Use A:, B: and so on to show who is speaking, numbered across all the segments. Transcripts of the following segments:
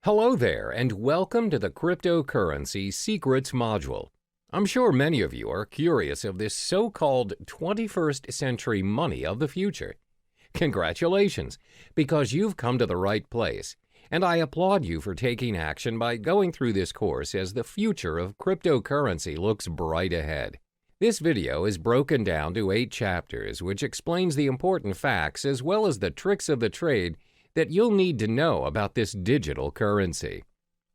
A: Hello there, and welcome to the Cryptocurrency Secrets module. I'm sure many of you are curious of this so-called 21st century money of the future. Congratulations, because you've come to the right place, and I applaud you for taking action by going through this course as the future of cryptocurrency looks bright ahead. This video is broken down to 8 chapters, which explains the important facts as well as the tricks of the trade that you'll need to know about this digital currency.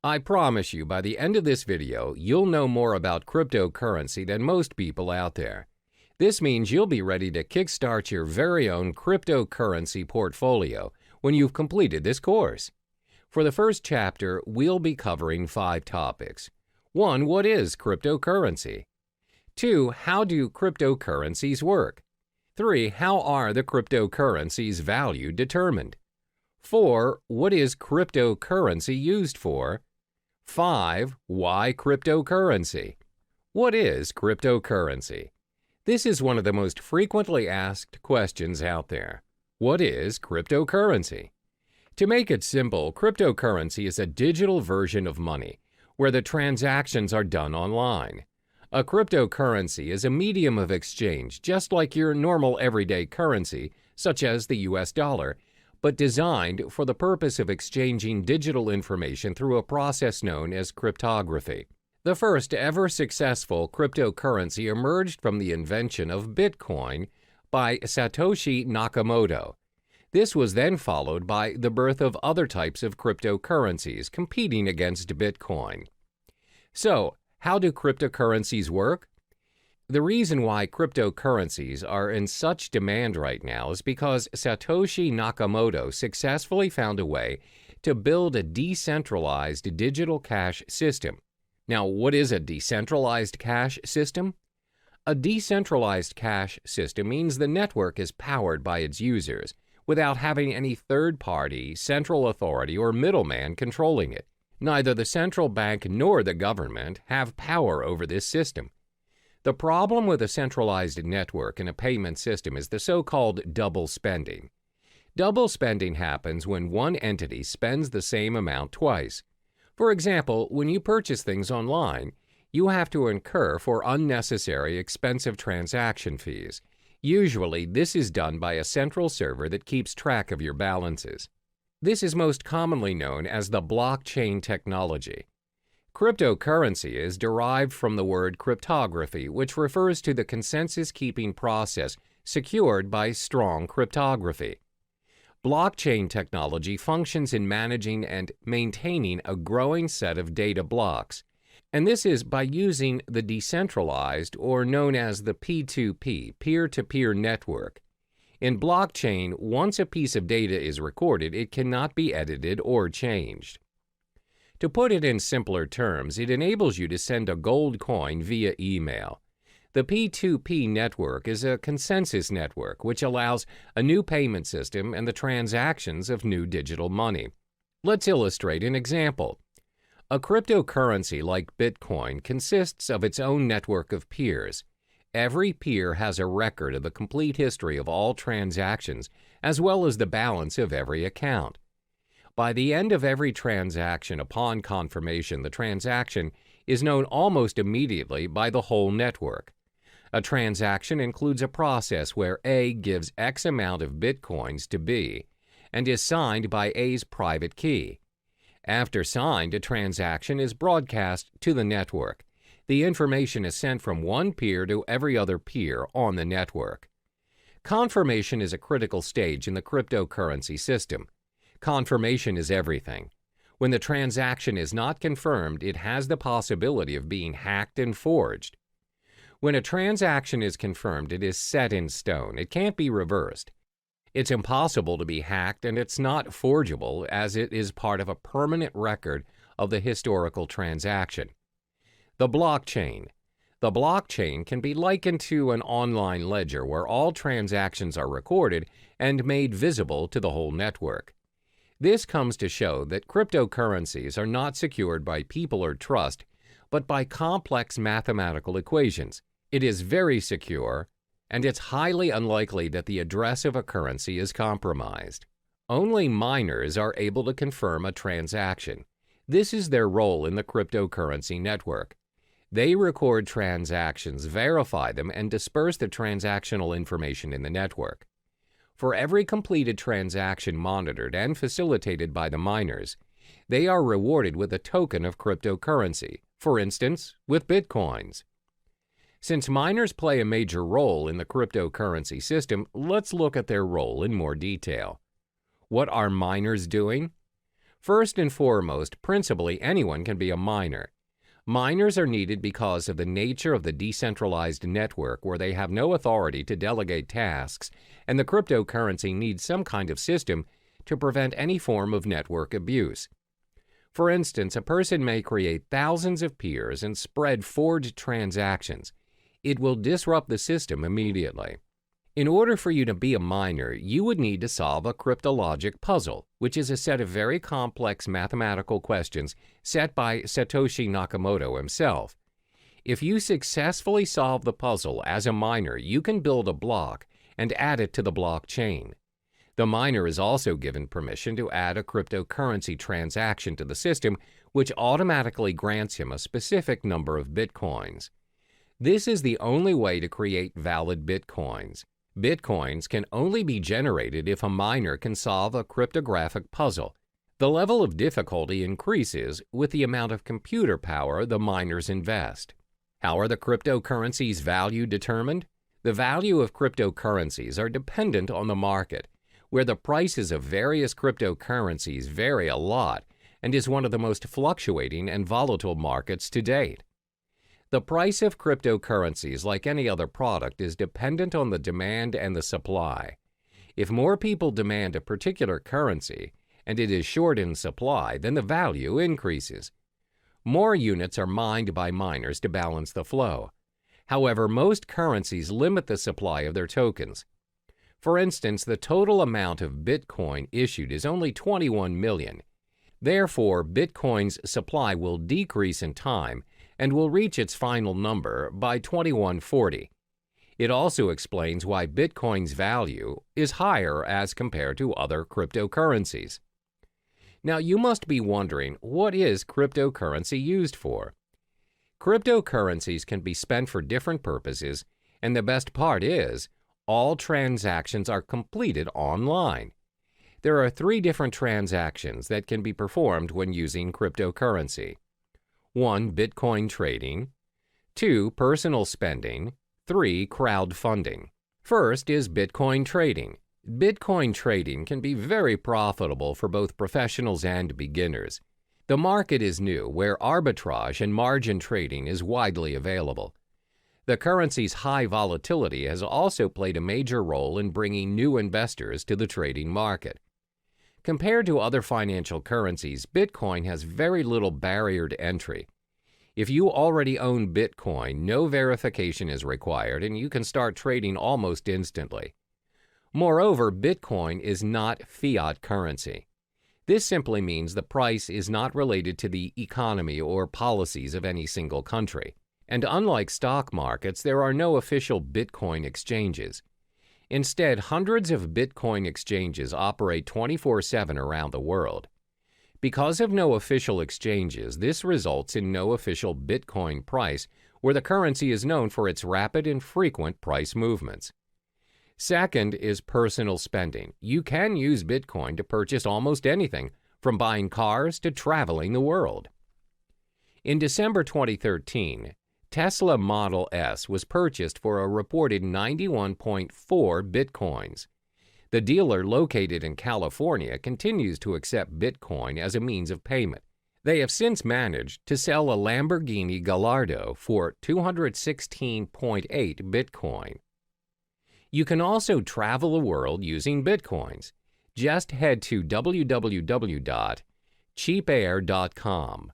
A: I promise you by the end of this video, you'll know more about cryptocurrency than most people out there. This means you'll be ready to kickstart your very own cryptocurrency portfolio when you've completed this course. For the first chapter, we'll be covering 5 topics. 1. What is cryptocurrency? 2. How do cryptocurrencies work? 3. How are the cryptocurrency's value determined? 4. What is cryptocurrency used for? 5. Why cryptocurrency? What is cryptocurrency? This is one of the most frequently asked questions out there. What is cryptocurrency? To make it simple, cryptocurrency is a digital version of money where the transactions are done online. A cryptocurrency is a medium of exchange just like your normal everyday currency, such as the US dollar, but designed for the purpose of exchanging digital information through a process known as cryptography. The first ever successful cryptocurrency emerged from the invention of Bitcoin by Satoshi Nakamoto. This was then followed by the birth of other types of cryptocurrencies competing against Bitcoin. So, how do cryptocurrencies work? The reason why cryptocurrencies are in such demand right now is because Satoshi Nakamoto successfully found a way to build a decentralized digital cash system. Now, what is a decentralized cash system? A decentralized cash system means the network is powered by its users without having any third-party, central authority, or middleman controlling it. Neither the central bank nor the government have power over this system. The problem with a centralized network in a payment system is the so-called double spending. Double spending happens when one entity spends the same amount twice. For example, when you purchase things online, you have to incur for unnecessary expensive transaction fees. Usually, this is done by a central server that keeps track of your balances. This is most commonly known as the blockchain technology. Cryptocurrency is derived from the word cryptography, which refers to the consensus-keeping process secured by strong cryptography. Blockchain technology functions in managing and maintaining a growing set of data blocks, and this is by using the decentralized, or known as the P2P, peer-to-peer network. In blockchain, once a piece of data is recorded, it cannot be edited or changed. To put it in simpler terms, it enables you to send a gold coin via email. The P2P network is a consensus network which allows a new payment system and the transactions of new digital money. Let's illustrate an example. A cryptocurrency like Bitcoin consists of its own network of peers. Every peer has a record of the complete history of all transactions as well as the balance of every account. By the end of every transaction upon confirmation, the transaction is known almost immediately by the whole network. A transaction includes a process where A gives X amount of Bitcoins to B and is signed by A's private key. After signed, a transaction is broadcast to the network. The information is sent from one peer to every other peer on the network. Confirmation is a critical stage in the cryptocurrency system. Confirmation is everything. When the transaction is not confirmed, it has the possibility of being hacked and forged. When a transaction is confirmed, it is set in stone. It can't be reversed. It's impossible to be hacked, and it's not forgeable as it is part of a permanent record of the historical transaction. The blockchain. The blockchain can be likened to an online ledger where all transactions are recorded and made visible to the whole network. This comes to show that cryptocurrencies are not secured by people or trust, but by complex mathematical equations. It is very secure, and it's highly unlikely that the address of a currency is compromised. Only miners are able to confirm a transaction. This is their role in the cryptocurrency network. They record transactions, verify them, and disperse the transactional information in the network. For every completed transaction monitored and facilitated by the miners, they are rewarded with a token of cryptocurrency, for instance, with Bitcoins. Since miners play a major role in the cryptocurrency system, let's look at their role in more detail. What are miners doing? First and foremost, principally anyone can be a miner. Miners are needed because of the nature of the decentralized network where they have no authority to delegate tasks, and the cryptocurrency needs some kind of system to prevent any form of network abuse. For instance, a person may create thousands of peers and spread forged transactions. It will disrupt the system immediately. In order for you to be a miner, you would need to solve a cryptologic puzzle, which is a set of very complex mathematical questions set by Satoshi Nakamoto himself. If you successfully solve the puzzle as a miner, you can build a block and add it to the blockchain. The miner is also given permission to add a cryptocurrency transaction to the system, which automatically grants him a specific number of bitcoins. This is the only way to create valid bitcoins. Bitcoins can only be generated if a miner can solve a cryptographic puzzle. The level of difficulty increases with the amount of computer power the miners invest. How are the cryptocurrencies' value determined? The value of cryptocurrencies are dependent on the market, where the prices of various cryptocurrencies vary a lot and is one of the most fluctuating and volatile markets to date. The price of cryptocurrencies, like any other product, is dependent on the demand and the supply. If more people demand a particular currency and it is short in supply, then the value increases. More units are mined by miners to balance the flow. However, most currencies limit the supply of their tokens. For instance, the total amount of Bitcoin issued is only 21 million. Therefore, Bitcoin's supply will decrease in time and will reach its final number by 2140. It also explains why Bitcoin's value is higher as compared to other cryptocurrencies. Now, you must be wondering, what is cryptocurrency used for? Cryptocurrencies can be spent for different purposes, and the best part is, all transactions are completed online. There are 3 different transactions that can be performed when using cryptocurrency. 1. Bitcoin trading. 2. Personal spending. 3. Crowdfunding. First is Bitcoin trading. Bitcoin trading can be very profitable for both professionals and beginners. The market is new, where arbitrage and margin trading is widely available. The currency's high volatility has also played a major role in bringing new investors to the trading market. Compared to other financial currencies, Bitcoin has very little barrier to entry. If you already own Bitcoin, no verification is required and you can start trading almost instantly. Moreover, Bitcoin is not fiat currency. This simply means the price is not related to the economy or policies of any single country. And unlike stock markets, there are no official Bitcoin exchanges. Instead, hundreds of Bitcoin exchanges operate 24/7 around the world. Because of no official exchanges, this results in no official Bitcoin price, where the currency is known for its rapid and frequent price movements. Second is personal spending. You can use Bitcoin to purchase almost anything, from buying cars to traveling the world. In December 2013, Tesla Model S was purchased for a reported 91.4 Bitcoins. The dealer, located in California, continues to accept Bitcoin as a means of payment. They have since managed to sell a Lamborghini Gallardo for 216.8 Bitcoin. You can also travel the world using Bitcoins. Just head to www.cheapair.com.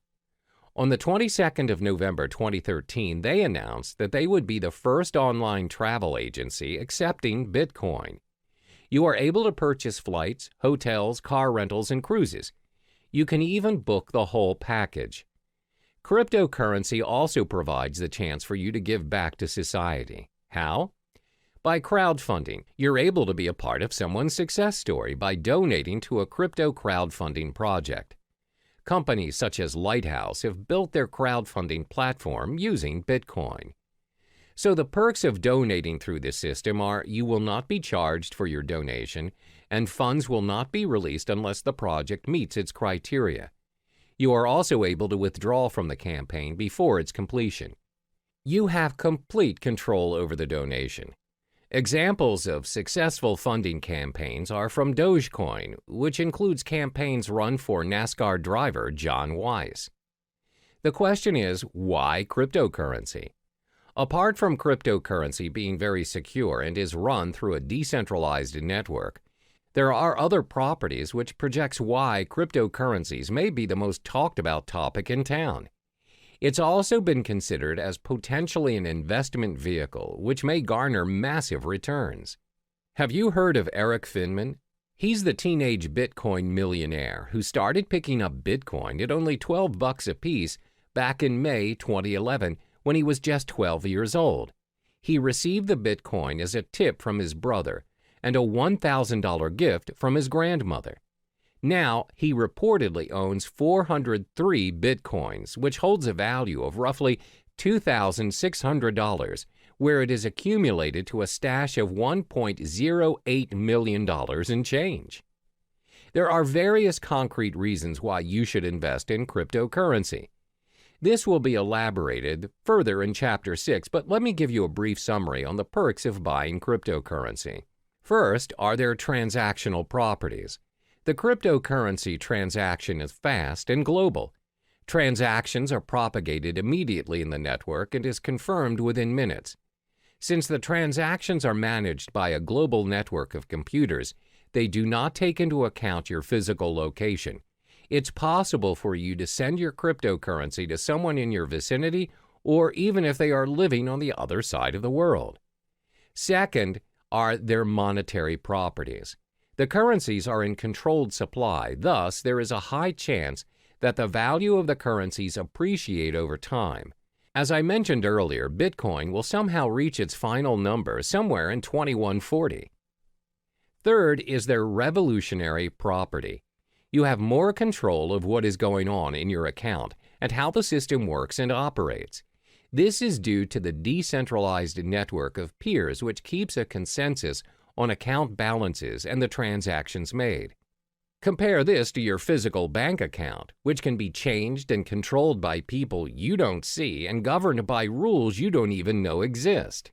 A: On the 22nd of November 2013, they announced that they would be the first online travel agency accepting Bitcoin. You are able to purchase flights, hotels, car rentals, and cruises. You can even book the whole package. Cryptocurrency also provides the chance for you to give back to society. How? By crowdfunding. You're able to be a part of someone's success story by donating to a crypto crowdfunding project. Companies such as Lighthouse have built their crowdfunding platform using Bitcoin. So the perks of donating through this system are you will not be charged for your donation, and funds will not be released unless the project meets its criteria. You are also able to withdraw from the campaign before its completion. You have complete control over the donation. Examples of successful funding campaigns are from Dogecoin, which includes campaigns run for NASCAR driver John Weiss. The question is, why cryptocurrency? Apart from cryptocurrency being very secure and is run through a decentralized network, there are other properties which projects why cryptocurrencies may be the most talked about topic in town. It's also been considered as potentially an investment vehicle which may garner massive returns. Have you heard of Eric Finman? He's the teenage Bitcoin millionaire who started picking up Bitcoin at only $12 a piece back in May 2011 when he was just 12 years old. He received the Bitcoin as a tip from his brother and a $1,000 gift from his grandmother. Now, he reportedly owns 403 Bitcoins, which holds a value of roughly $2,600, where it is accumulated to a stash of $1.08 million in change. There are various concrete reasons why you should invest in cryptocurrency. This will be elaborated further in Chapter 6, but let me give you a brief summary on the perks of buying cryptocurrency. First are their transactional properties. The cryptocurrency transaction is fast and global. Transactions are propagated immediately in the network and is confirmed within minutes. Since the transactions are managed by a global network of computers, they do not take into account your physical location. It's possible for you to send your cryptocurrency to someone in your vicinity or even if they are living on the other side of the world. Second are their monetary properties. The currencies are in controlled supply, thus there is a high chance that the value of the currencies appreciate over time. As I mentioned earlier, Bitcoin will somehow reach its final number somewhere in 2140. Third is their revolutionary property. You have more control of what is going on in your account and how the system works and operates. This is due to the decentralized network of peers which keeps a consensus on account balances and the transactions made. Compare this to your physical bank account, which can be changed and controlled by people you don't see and governed by rules you don't even know exist.